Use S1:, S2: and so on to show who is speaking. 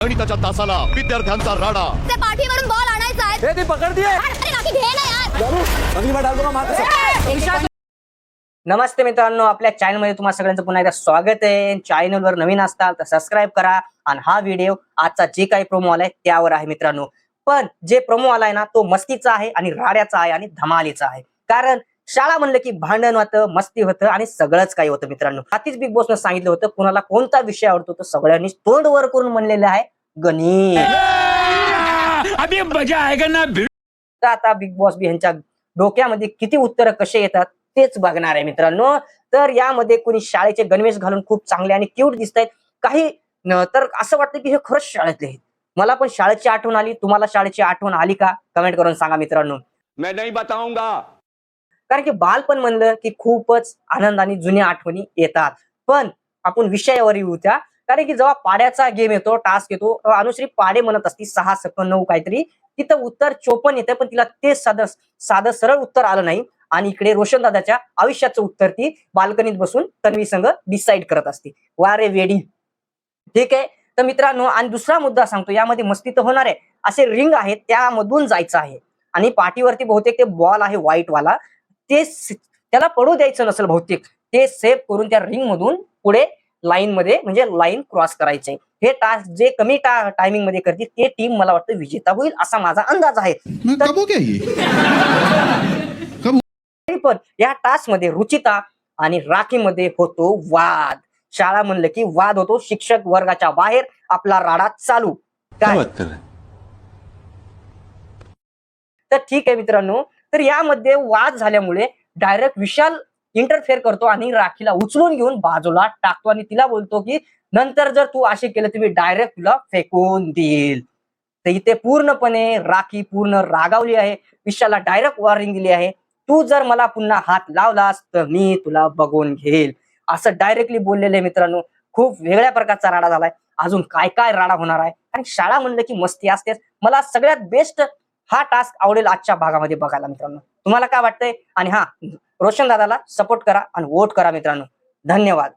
S1: गणिताच्या तासाला विद्यार्थ्यांचा राडा.
S2: ते पाठीवरून बॉल आणायचा आहे.
S3: ए, ती पकड़ दिए.
S2: अरे राखी घे ना यार.
S3: अगली बार डाल दूंगा मार के.
S4: नमस्ते मित्रांनो, आपल्या चॅनल मध्ये तुम्हा सगळ्यांचं पुन्हा एकदा स्वागत आहे. चॅनल वर नवीन असताल तर सबस्क्राईब करा. आणि हा व्हिडिओ आजचा जे काही प्रोमो आलाय त्यावर आहे मित्रांनो. पण जे प्रोमो आलाय ना तो मस्तीचा आहे आणि राड्याचा आहे आणि धमालीचा आहे. कारण शाळा म्हणलं की भांडण होतं, मस्ती होतं आणि सगळंच काही होतं मित्रांनो. आधीच बिग बॉसनं सांगितलं होतं कुणाला कोणता विषय आवडतो तर सगळ्यांनी तोंड वर करून म्हणलेलं आहे गणित.
S5: अभी मजा आएगा ना.
S4: तर आता बिग बॉस बी यांच्या डोक्यामध्ये किती उत्तर कसे येतात तेच बघणार आहे मित्रांनो. तर यामध्ये कोणी शाळेचे गणवेश घालून खूप चांगले आणि क्यूट दिसत आहेत, काही तर असं वाटतं की हे खरंच शाळेतले आहेत. मला पण शाळेची आठवण आली. तुम्हाला शाळेची आठवण आली का? कमेंट करून सांगा मित्रांनो.
S5: मैं नहीं बताऊंगा.
S4: कारण की बालपण म्हणलं की खूपच आनंद आणि जुन्या आठवणी येतात. पण आपण विषयावर येऊ त्या. कारण की जेव्हा पाड्याचा गेम येतो, टास्क येतो, अनुश्री पाडे म्हणत असती 6 सेकंद 9 काहीतरी, तिथं उत्तर 54 येतं, पण तिला ते साधं सरळ उत्तर आलं नाही. आणि इकडे रोशन दादाच्या आयुष्याचं उत्तर ती बाल्कनीत बसून तन्वी संघ डिसाईड करत असते. वा रे वेडी. ठीक आहे. तर मित्रांनो, आणि दुसरा मुद्दा सांगतो, यामध्ये मस्ती तर होणार आहे. असे रिंग आहेत त्यामधून जायचं आहे आणि पाठीवरती बहुतेक ते बॉल आहे व्हाईट वाला, ते त्याला पडू द्यायचं नसेल बहुतेक. ते सेव्ह करून त्या रिंग मधून पुढे लाईन मध्ये म्हणजे लाईन क्रॉस करायचे. हे टास्क जे कमी टायमिंग मध्ये करतील ते टीम मला वाटतं विजेता होईल असा माझा अंदाज आहे. पण या टास्क मध्ये रुचिता आणि राखीमध्ये होतो वाद. शाळा म्हणलं की वाद होतो. शिक्षक वर्गाच्या बाहेर आपला राडा चालू. काय तर ठीक आहे मित्रांनो. तर यामध्ये वाद झाल्यामुळे डायरेक्ट विशाल इंटरफेअर करतो आणि राखीला उचलून घेऊन बाजूला टाकतो आणि तिला बोलतो की नंतर जर तू असे केलं तर मी डायरेक्ट तुला फेकून देईल. तर इथे पूर्णपणे राखी पूर्ण रागावली आहे. विशालला डायरेक्ट वॉर्निंग दिली आहे, तू जर मला पुन्हा हात लावलास तर मी तुला बघून घेईल, असं डायरेक्टली बोललेलं आहे मित्रांनो. खूप वेगळ्या प्रकारचा राडा झालाय. अजून काय काय राडा होणार आहे. आणि शाळा म्हणलं की मस्ती असतेच. मला सगळ्यात बेस्ट हा टास्क आवडेल आजच्या भागामध्ये बघायला मित्रांनो. तुम्हाला काय वाटतंय? आणि हा, रोशन दादाला सपोर्ट करा आणि वोट करा मित्रांनो. धन्यवाद.